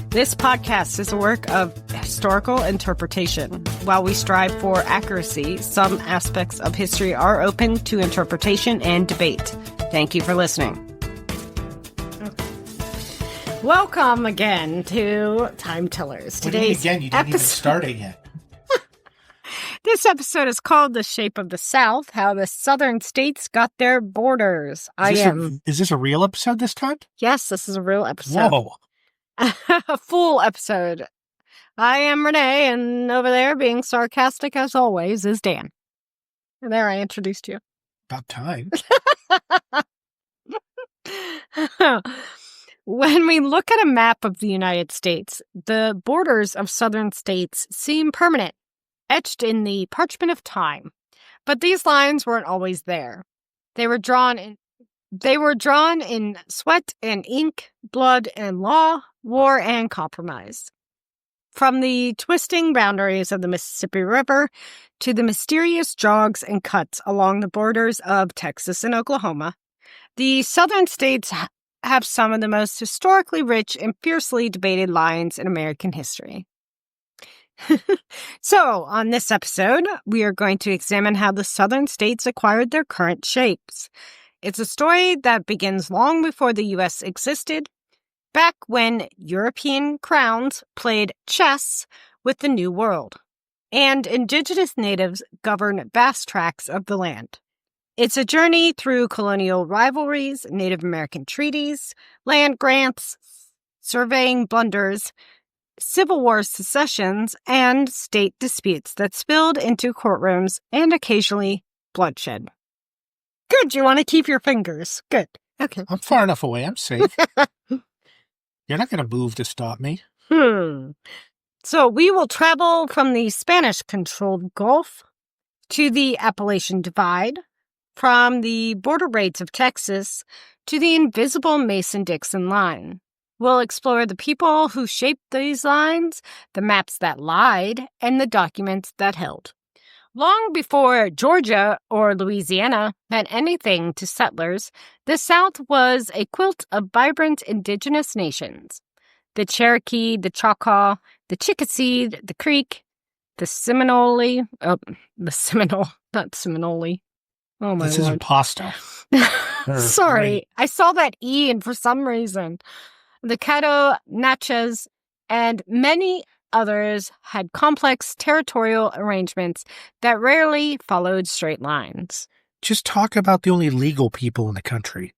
This podcast is a work of historical interpretation. While we strive for accuracy, some aspects of history are open to interpretation and debate. Thank you for listening. Welcome again to Time Tellers. Today's again, you didn't even start it yet. This episode is called The Shape of the South, How the Southern States Got Their Borders. Is this a real episode this time? Yes, this is a real episode. Whoa. A full episode. I am Renee, and over there, being sarcastic as always, is Dan. And there I introduced you. About time. When we look at a map of the United States, the borders of southern states seem permanent, etched in the parchment of time. But these lines weren't always there. They were drawn in sweat and ink, blood and law, war and compromise. From the twisting boundaries of the Mississippi River to the mysterious jogs and cuts along the borders of Texas and Oklahoma, the southern states have some of the most historically rich and fiercely debated lines in American history. So, on this episode, we are going to examine how the southern states acquired their current shapes. It's a story that begins long before the U.S. existed, back when European crowns played chess with the New World, and indigenous natives governed vast tracts of the land. It's a journey through colonial rivalries, Native American treaties, land grants, surveying blunders, Civil War secessions, and state disputes that spilled into courtrooms and occasionally bloodshed. Good, you want to keep your fingers. Good. Okay. I'm far enough away. I'm safe. You're not going to move to stop me. So we will travel from the Spanish-controlled Gulf to the Appalachian Divide, from the border raids of Texas to the invisible Mason-Dixon line. We'll explore the people who shaped these lines, the maps that lied, and the documents that held. Long before Georgia or Louisiana meant anything to settlers, the South was a quilt of vibrant indigenous nations. The Cherokee, the Choctaw, the Chickasaw, the Creek, the Seminole, not Seminole. Oh my Lord. This isn't pasta. Sorry, Right. I saw that E and for some reason. The Caddo, Natchez, and many others had complex territorial arrangements that rarely followed straight lines. Just talk about the only legal people in the country.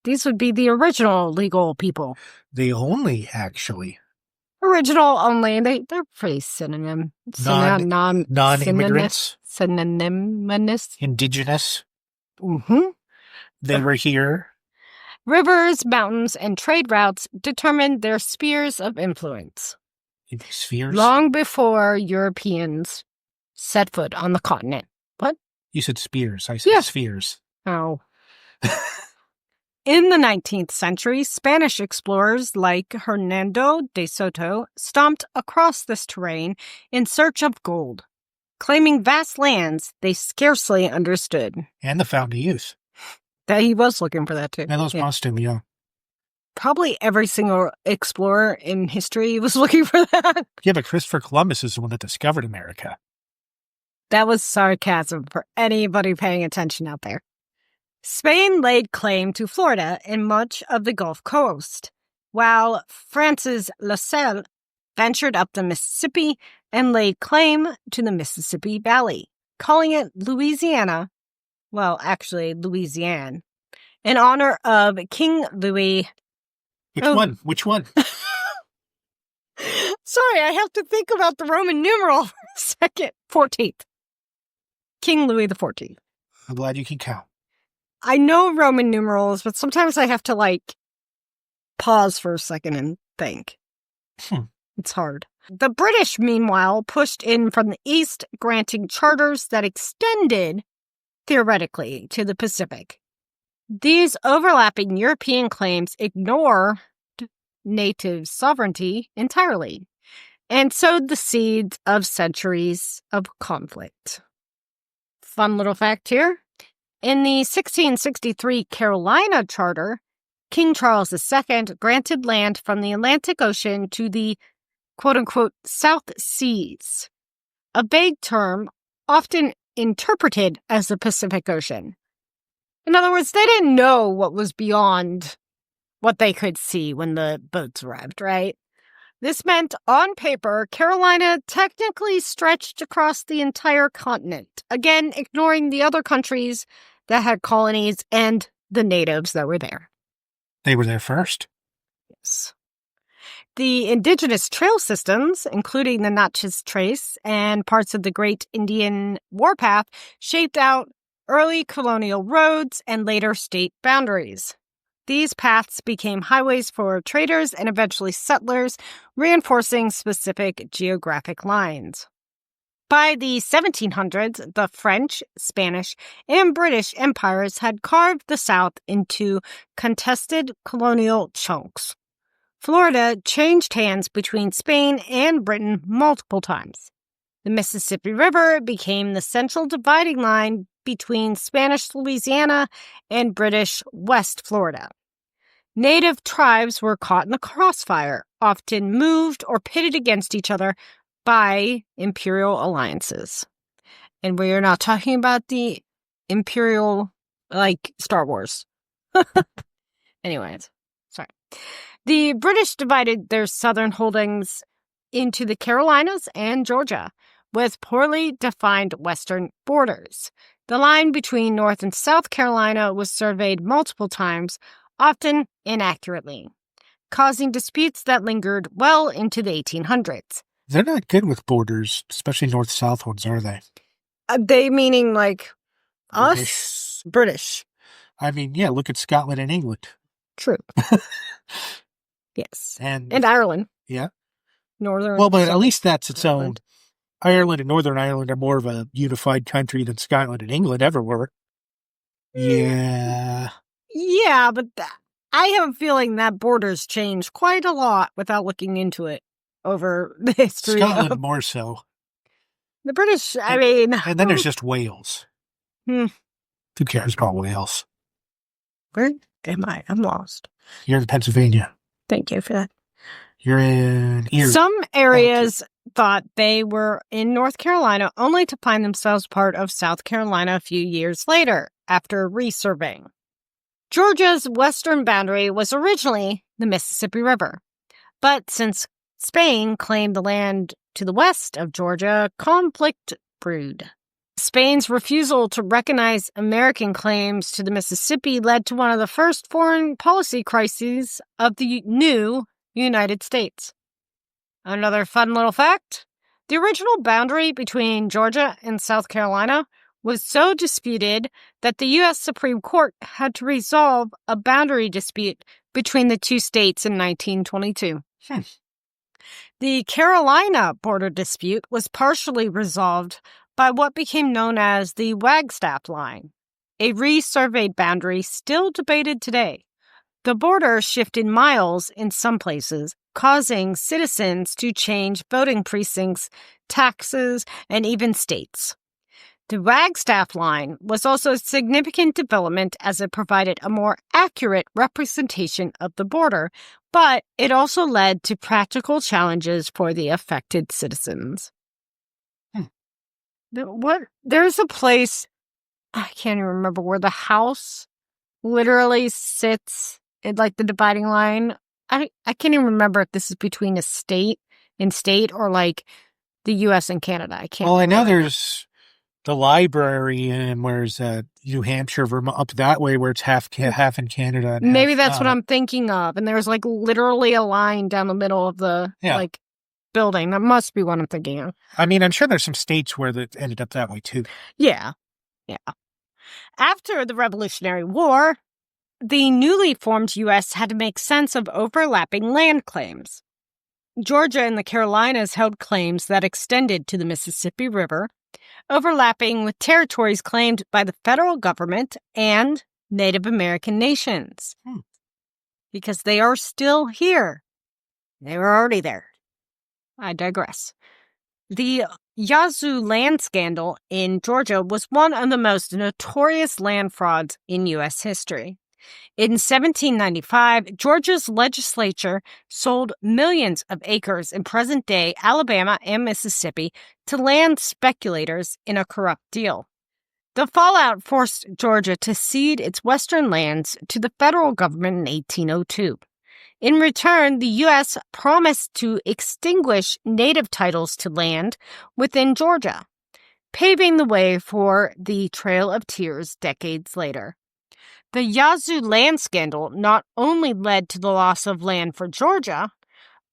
These would be the original legal people. The only, actually. Original only. They're pretty synonym. Non-immigrants. Synonymous. Indigenous. Mm-hmm. They were here. Rivers, mountains, and trade routes determined their spheres of influence. Spheres? Long before Europeans set foot on the continent. What? You said spears. I said spheres. Oh. In the 19th century, Spanish explorers like Hernando de Soto stomped across this terrain in search of gold, claiming vast lands they scarcely understood. And the Fountain of Youth. That he was looking for that too. And those costumes, yeah. Probably every single explorer in history was looking for that. Yeah, but Christopher Columbus is the one that discovered America. That was sarcasm for anybody paying attention out there. Spain laid claim to Florida and much of the Gulf Coast, while Francis La Salle ventured up the Mississippi and laid claim to the Mississippi Valley, calling it Louisiana, well, actually Louisiane, in honor of King Louis. Which one? Sorry, I have to think about the Roman numeral for a second. 14th. King Louis XIV. I'm glad you can count. I know Roman numerals, but sometimes I have to, pause for a second and think. It's hard. The British, meanwhile, pushed in from the east, granting charters that extended, theoretically, to the Pacific. These overlapping European claims ignore native sovereignty entirely, and sowed the seeds of centuries of conflict. Fun little fact here. In the 1663 Carolina Charter, King Charles II granted land from the Atlantic Ocean to the quote-unquote South Seas, a vague term often interpreted as the Pacific Ocean. In other words, they didn't know what was beyond what they could see when the boats arrived, right? This meant, on paper, Carolina technically stretched across the entire continent, again ignoring the other countries that had colonies and the natives that were there. They were there first. Yes. The indigenous trail systems, including the Natchez Trace and parts of the Great Indian Warpath, shaped out early colonial roads and later state boundaries. These paths became highways for traders and eventually settlers, reinforcing specific geographic lines. By the 1700s, the French, Spanish, and British empires had carved the South into contested colonial chunks. Florida changed hands between Spain and Britain multiple times. The Mississippi River became the central dividing line between Spanish Louisiana and British West Florida. Native tribes were caught in the crossfire, often moved or pitted against each other by imperial alliances. And we are not talking about the imperial, like Star Wars. Anyways, sorry. The British divided their southern holdings into the Carolinas and Georgia, with poorly defined western borders. The line between North and South Carolina was surveyed multiple times, often inaccurately, causing disputes that lingered well into the 1800s. They're not good with borders, especially north-south ones, are they? They meaning like British. us? British. I mean, yeah, look at Scotland and England. True. Yes. And Ireland. Yeah. Northern. Well, but at least that's its Ireland. own. Ireland and Northern Ireland are more of a unified country than Scotland and England ever were. Yeah. Yeah, but I have a feeling that borders changed quite a lot without looking into it over the history Scotland of more so. the British. I mean, And then there's just Wales. Hmm. Who cares about Wales? Where am I? I'm lost. You're in Pennsylvania. Thank you for that. You're in Erie. Some areas thought they were in North Carolina only to find themselves part of South Carolina a few years later after resurveying. Georgia's western boundary was originally the Mississippi River, but since Spain claimed the land to the west of Georgia, conflict brewed. Spain's refusal to recognize American claims to the Mississippi led to one of the first foreign policy crises of the new United States. Another fun little fact, the original boundary between Georgia and South Carolina was so disputed that the U.S. Supreme Court had to resolve a boundary dispute between the two states in 1922. The Carolina border dispute was partially resolved by what became known as the Wagstaff Line, a resurveyed boundary still debated today. The border shifted miles in some places, causing citizens to change voting precincts, taxes, and even states. The Wagstaff Line was also a significant development as it provided a more accurate representation of the border, but it also led to practical challenges for the affected citizens. There's a place, I can't even remember, where the house literally sits at like the dividing line. I can't even remember if this is between a state and state or like the U.S. and Canada. I can't. Well, I know there's the library in where's New Hampshire, Vermont, up that way where it's half in Canada. And Maybe half that's what I'm thinking of. And there's like literally a line down the middle of the like building. That must be what I'm thinking of. I mean, I'm sure there's some states where that ended up that way too. Yeah. After the Revolutionary War, the newly formed U.S. had to make sense of overlapping land claims. Georgia and the Carolinas held claims that extended to the Mississippi River, overlapping with territories claimed by the federal government and Native American nations. Because they are still here. They were already there. I digress. The Yazoo land scandal in Georgia was one of the most notorious land frauds in U.S. history. In 1795, Georgia's legislature sold millions of acres in present-day Alabama and Mississippi to land speculators in a corrupt deal. The fallout forced Georgia to cede its western lands to the federal government in 1802. In return, the U.S. promised to extinguish native titles to land within Georgia, paving the way for the Trail of Tears decades later. The Yazoo land scandal not only led to the loss of land for Georgia,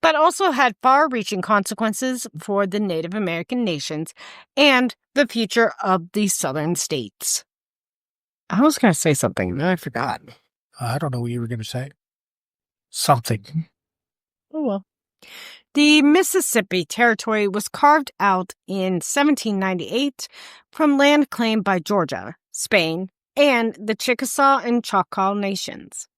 but also had far-reaching consequences for the Native American nations and the future of the southern states. I was going to say something, and I forgot. I don't know what you were going to say. Something. Oh, well. The Mississippi Territory was carved out in 1798 from land claimed by Georgia, Spain, and the Chickasaw and Choctaw nations.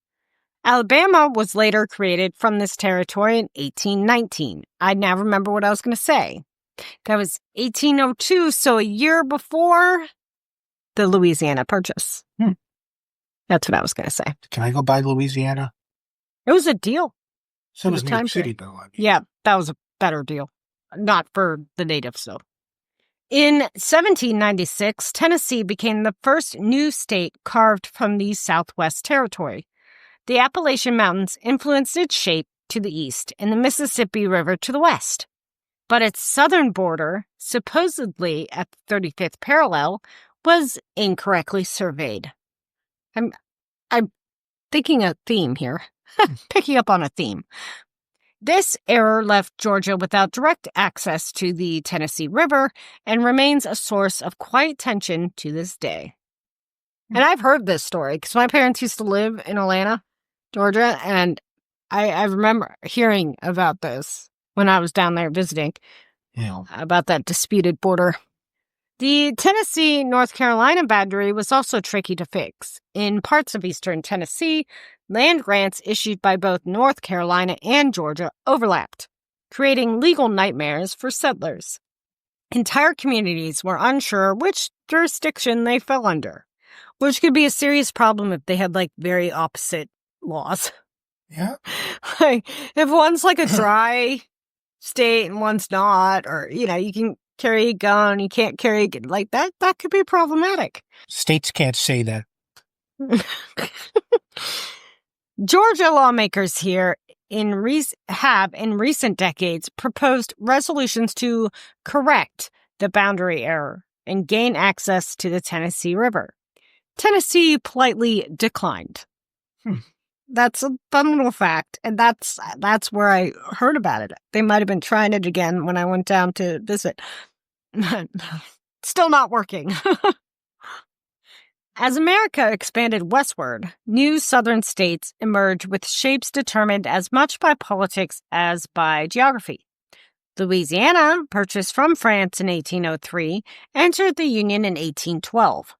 Alabama was later created from this territory in 1819. I now remember what I was going to say. That was 1802, so a year before the Louisiana Purchase. That's what I was going to say. Can I go buy Louisiana? It was a deal. So was New York City, though. I mean. Yeah, that was a better deal. Not for the natives, though. In 1796, Tennessee became the first new state carved from the Southwest Territory. The Appalachian Mountains influenced its shape to the east and the Mississippi River to the west. But its southern border, supposedly at the 35th parallel, was incorrectly surveyed. I'm thinking a theme here. Picking up on a theme. This error left Georgia without direct access to the Tennessee River and remains a source of quiet tension to this day. And I've heard this story because my parents used to live in Atlanta, Georgia, and I remember hearing about this when I was down there visiting, about that disputed border. The Tennessee-North Carolina boundary was also tricky to fix. In parts of eastern Tennessee, land grants issued by both North Carolina and Georgia overlapped, creating legal nightmares for settlers. Entire communities were unsure which jurisdiction they fell under, which could be a serious problem if they had, very opposite laws. Yeah. If one's a dry state and one's not, or, you can carry a gun, you can't carry a gun, that could be problematic. States can't say that. Georgia lawmakers here have in recent decades proposed resolutions to correct the boundary error and gain access to the Tennessee River. Tennessee politely declined. That's a fun little fact, and that's where I heard about it. They might have been trying it again when I went down to visit. Still not working. As America expanded westward, new southern states emerged with shapes determined as much by politics as by geography. Louisiana, purchased from France in 1803, entered the Union in 1812.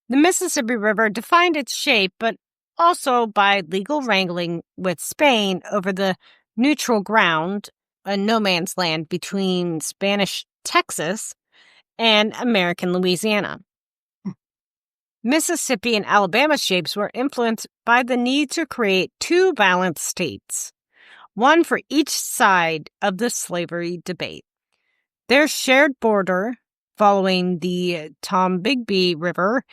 The Mississippi River defined its shape, but also by legal wrangling with Spain over the neutral ground, a no man's land between Spanish Texas and American Louisiana. Mississippi and Alabama shapes were influenced by the need to create two balanced states, one for each side of the slavery debate. Their shared border, following the Tombigbee River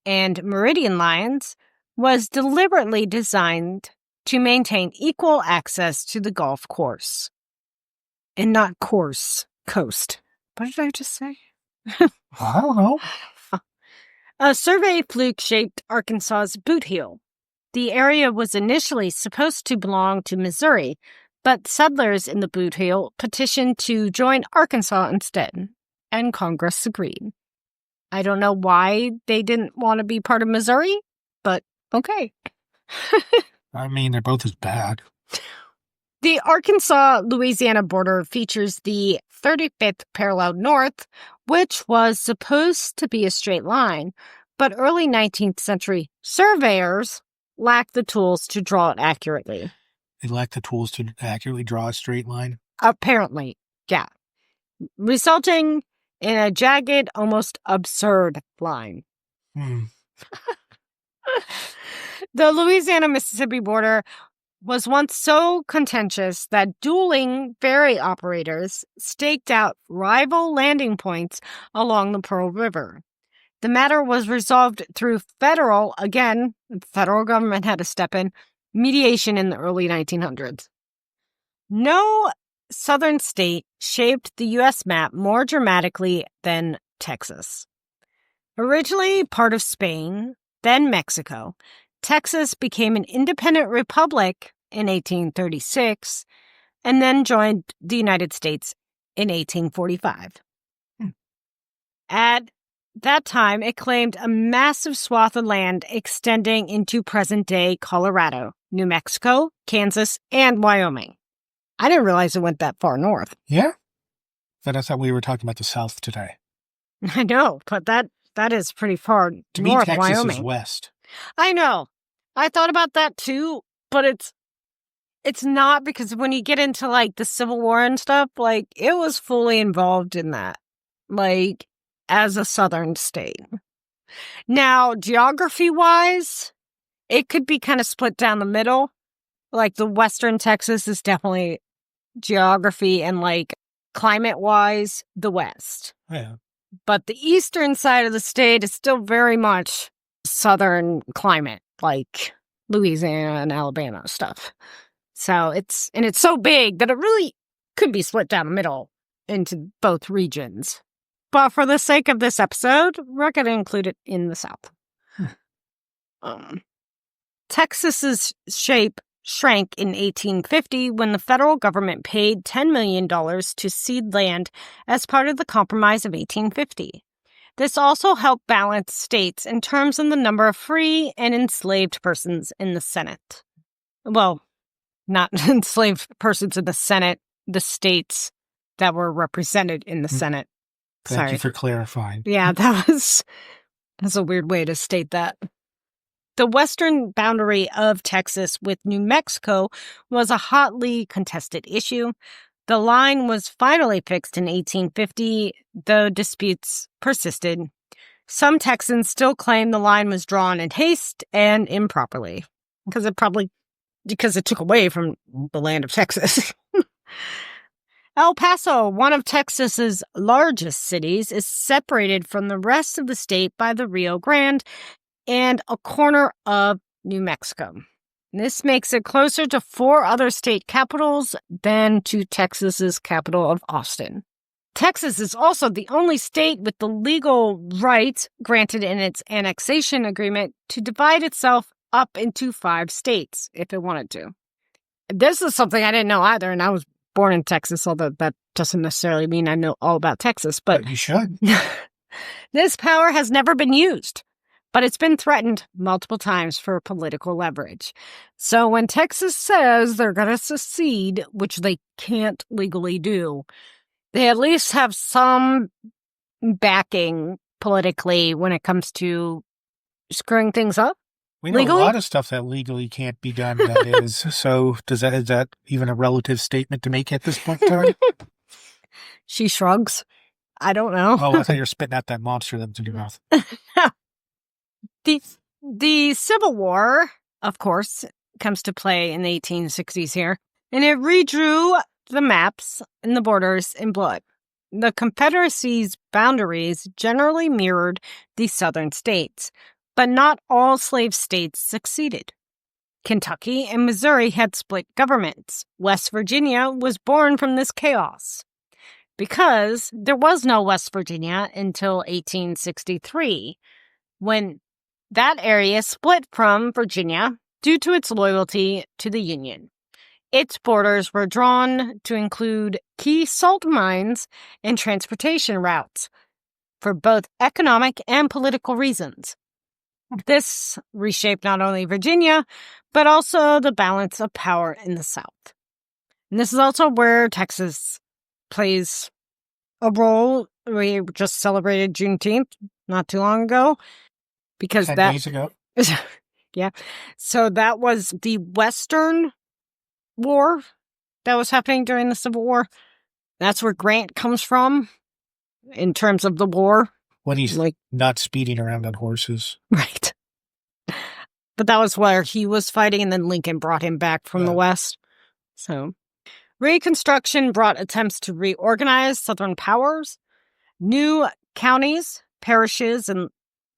and Meridian lines, was deliberately designed to maintain equal access to the Gulf course. And not coast. What did I just say? I don't know. A survey fluke shaped Arkansas's boot heel. The area was initially supposed to belong to Missouri, but settlers in the boot heel petitioned to join Arkansas instead, and Congress agreed. I don't know why they didn't want to be part of Missouri, but okay. I mean, they're both as bad. The Arkansas-Louisiana border features the 35th parallel north, which was supposed to be a straight line, but early 19th century surveyors lacked the tools to draw it accurately. They lack the tools to accurately draw a straight line? Apparently, yeah. Resulting in a jagged, almost absurd line. The Louisiana-Mississippi border was once so contentious that dueling ferry operators staked out rival landing points along the Pearl River. The matter was resolved through federal government had to step in, mediation in the early 1900s. No southern state shaped the U.S. map more dramatically than Texas. Originally part of Spain, then Mexico, Texas became an independent republic in 1836 and then joined the United States in 1845. At that time, it claimed a massive swath of land extending into present-day Colorado, New Mexico, Kansas, and Wyoming. I didn't realize it went that far north. Yeah? But I thought we were talking about the South today. I know, but that is pretty far To north, me, Texas Wyoming. is west. I know. I thought about that too, but it's not, because when you get into like the Civil War and stuff, like it was fully involved in that, like as a southern state. Now, geography-wise, it could be kind of split down the middle. Like the western Texas is definitely geography and like climate-wise, the west. Yeah. But the eastern side of the state is still very much southern climate, like Louisiana and Alabama stuff. So it's so big that it really could be split down the middle into both regions. But for the sake of this episode, we're going to include it in the South. Texas's shape shrank in 1850 when the federal government paid $10 million to cede land as part of the Compromise of 1850. This also helped balance states in terms of the number of free and enslaved persons in the Senate. Well, not enslaved persons in the Senate, the states that were represented in the Senate. Thank you for clarifying. Yeah, that's a weird way to state that. The western boundary of Texas with New Mexico was a hotly contested issue. The line was finally fixed in 1850, though disputes persisted. Some Texans still claim the line was drawn in haste and improperly, because it took away from the land of Texas. El Paso, one of Texas's largest cities, is separated from the rest of the state by the Rio Grande and a corner of New Mexico. This makes it closer to 4 other state capitals than to Texas's capital of Austin. Texas is also the only state with the legal right granted in its annexation agreement to divide itself up into 5 states if it wanted to. This is something I didn't know either, and I was born in Texas, although that doesn't necessarily mean I know all about Texas. But you should. This power has never been used, but it's been threatened multiple times for political leverage. So when Texas says they're going to secede, which they can't legally do, they at least have some backing politically when it comes to screwing things up. We know legally? A lot of stuff that legally can't be done, that is. So is that even a relative statement to make at this point in time? She shrugs. I don't know. Oh, I thought you were spitting out that monster that was in your mouth. The Civil War, of course, comes to play in the 1860s here, and it redrew the maps and the borders in blood. The Confederacy's boundaries generally mirrored the southern states, but not all slave states succeeded. Kentucky and Missouri had split governments. West Virginia was born from this chaos, because there was no West Virginia until 1863, when that area split from Virginia due to its loyalty to the Union. Its borders were drawn to include key salt mines and transportation routes for both economic and political reasons. This reshaped not only Virginia, but also the balance of power in the South. And this is also where Texas plays a role. We just celebrated Juneteenth not too long ago. Because 10 days ago. Yeah. So that was the Western War that was happening during the Civil War. That's where Grant comes from in terms of the war. When he's not speeding around on horses. Right. But that was where he was fighting, and then Lincoln brought him back from the West. So, Reconstruction brought attempts to reorganize Southern powers. New counties, parishes in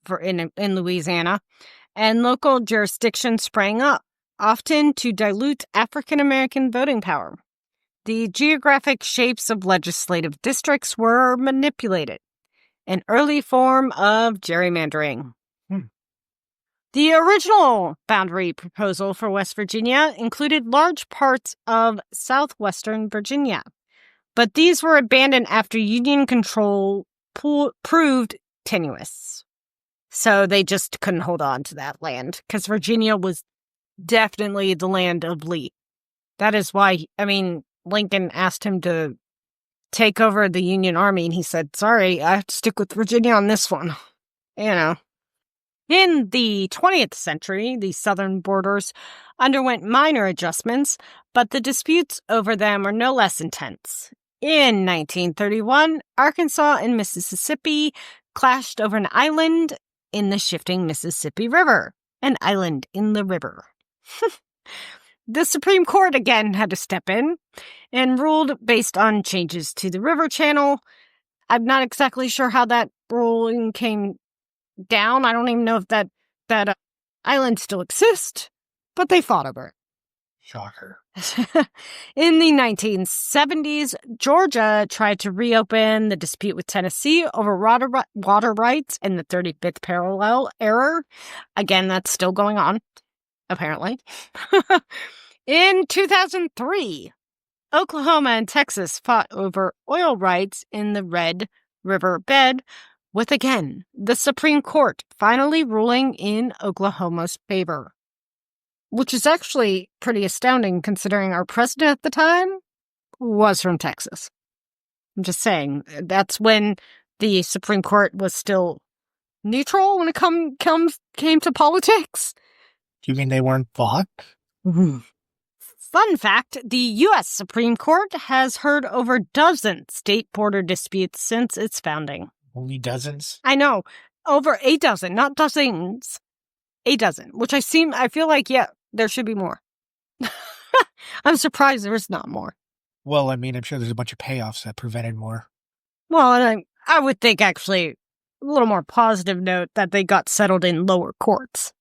Louisiana, and local jurisdictions sprang up, often to dilute African American voting power. The geographic shapes of legislative districts were manipulated, an early form of gerrymandering. The original boundary proposal for West Virginia included large parts of southwestern Virginia, but these were abandoned after Union control proved tenuous. So they just couldn't hold on to that land, because Virginia was definitely the land of Lee. That is why, Lincoln asked him to take over the Union Army, and he said, sorry, I have to stick with Virginia on this one. In the 20th century, the southern borders underwent minor adjustments, but the disputes over them were no less intense. In 1931, Arkansas and Mississippi clashed over an island in the shifting Mississippi River. An island in the river. The Supreme Court again had to step in and ruled based on changes to the river channel. I'm not exactly sure how that ruling came down. I don't even know if that island still exists, but they fought over it. Shocker. In the 1970s, Georgia tried to reopen the dispute with Tennessee over water rights in the 35th parallel error. Again, that's still going on, apparently. In 2003, Oklahoma and Texas fought over oil rights in the Red River bed, with, again, the Supreme Court finally ruling in Oklahoma's favor. Which is actually pretty astounding considering our president at the time was from Texas. I'm just saying, that's when the Supreme Court was still neutral when it came to politics. You mean they weren't bought? Mm-hmm. Fun fact, the U.S. Supreme Court has heard over dozen state border disputes since its founding. Only dozens? I know. Over a dozen, not dozens. A dozen, which I feel like, yeah, there should be more. I'm surprised there's not more. Well, I'm sure there's a bunch of payoffs that prevented more. Well, and I would think, actually, a little more positive note that they got settled in lower courts.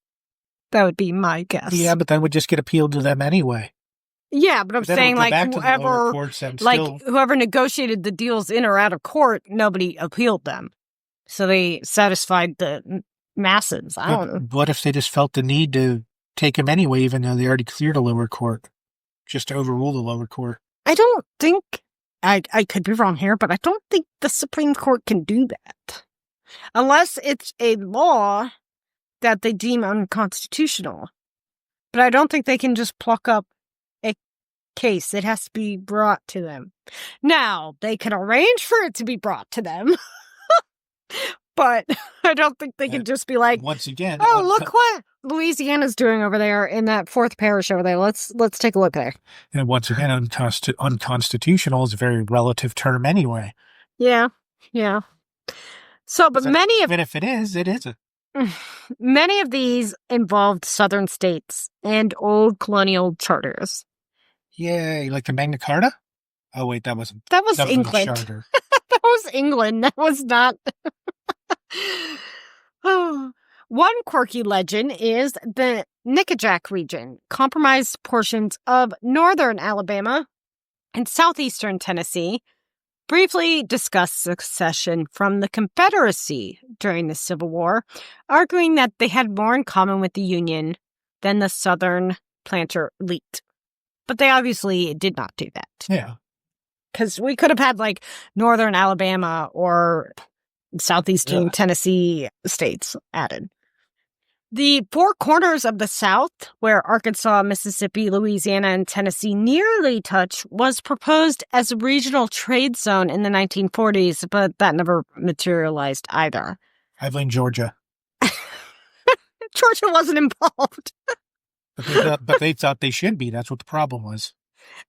That would be my guess. Yeah, but that would just get appealed to them anyway. Yeah, but I'm saying, whoever negotiated the deals in or out of court, nobody appealed them. So they satisfied the masses. I don't know. What if they just felt the need to take him anyway, even though they already cleared a lower court? Just to overrule the lower court. I don't think, I could be wrong here, but I don't think the Supreme Court can do that. Unless it's a law that they deem unconstitutional. But I don't think they can just pluck up a case. It has to be brought to them. Now, they can arrange for it to be brought to them. But I don't think they can just be like, once again, look what Louisiana's doing over there in that fourth parish over there. Let's take a look there. And once again, unconstitutional is a very relative term anyway. Yeah. So, but even if it is, it isn't. Many of these involved southern states and old colonial charters. Yay, like the Magna Carta? Oh, wait, that was England. That was England. That was not. One quirky legend is the Nickajack region comprised portions of northern Alabama and southeastern Tennessee. Briefly discussed secession from the Confederacy during the Civil War, arguing that they had more in common with the Union than the Southern planter elite. But they obviously did not do that. Yeah. Because we could have had, like, northern Alabama or southeastern Tennessee states added. The four corners of the South, where Arkansas, Mississippi, Louisiana, and Tennessee nearly touch, was proposed as a regional trade zone in the 1940s, but that never materialized either. I blame Georgia. Georgia wasn't involved. But they thought they should be. That's what the problem was.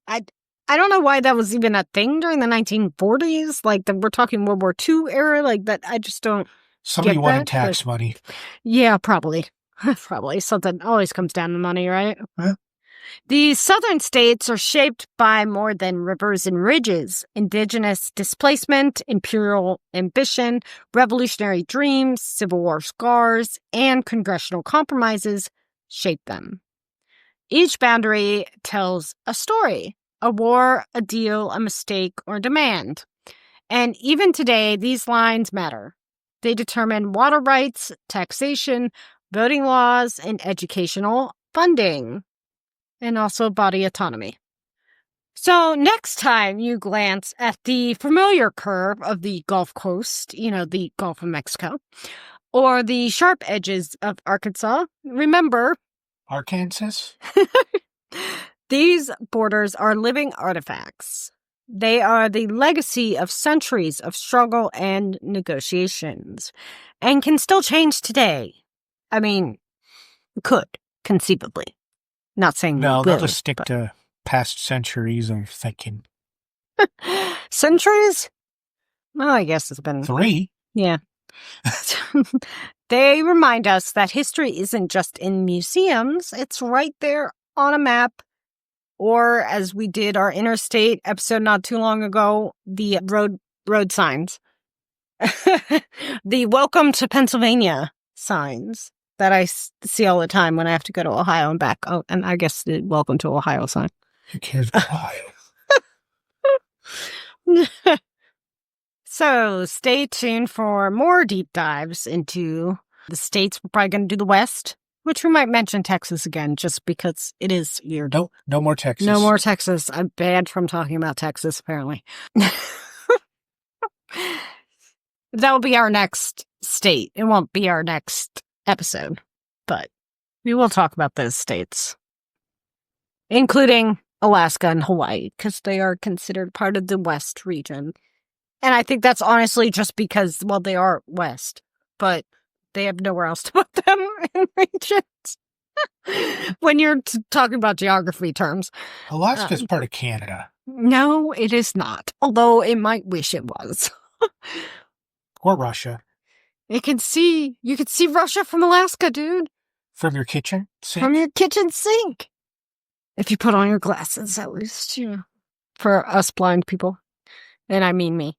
I don't know why that was even a thing during the 1940s. Like, we're talking World War II era. Like, that, I just don't. Somebody wanted tax money. Yeah, probably. Probably something always comes down to money, right? Huh? The southern states are shaped by more than rivers and ridges. Indigenous displacement, imperial ambition, revolutionary dreams, Civil War scars, and congressional compromises shape them. Each boundary tells a story, a war, a deal, a mistake, or demand. And even today, these lines matter. They determine water rights, taxation, voting laws, and educational funding, and also body autonomy. So next time you glance at the familiar curve of the Gulf Coast, the Gulf of Mexico, or the sharp edges of Arkansas, remember, Arkansas? these borders are living artifacts. They are the legacy of centuries of struggle and negotiations, and can still change today. I mean, could, conceivably. Not saying No, they they'll will, just stick but... to past centuries of thinking. Centuries? Well, I guess it's been... 3? Yeah. They remind us that history isn't just in museums. It's right there on a map. Or, as we did our interstate episode not too long ago, the road signs. The welcome to Pennsylvania signs that I see all the time when I have to go to Ohio and back. Oh, and I guess the welcome to Ohio sign. Who cares about Ohio? So stay tuned for more deep dives into the states. We're probably going to do the West, which we might mention Texas again, just because it is weird. No more Texas. No more Texas. I'm banned from talking about Texas, apparently. That will be our next state. It won't be our next episode, but we will talk about those states, including Alaska and Hawaii, because they are considered part of the West region. And I think that's honestly just because, well, they are West, but they have nowhere else to put them in regions. When you're talking about geography terms. Alaska's part of Canada. No, it is not. Although it might wish it was. Or Russia. You can see Russia from Alaska, dude. From your kitchen sink? From your kitchen sink. If you put on your glasses, at least, for us blind people. And I mean me.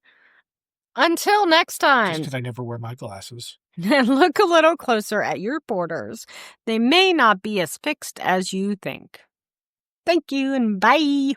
Until next time. Just because I never wear my glasses. Look a little closer at your borders. They may not be as fixed as you think. Thank you and bye.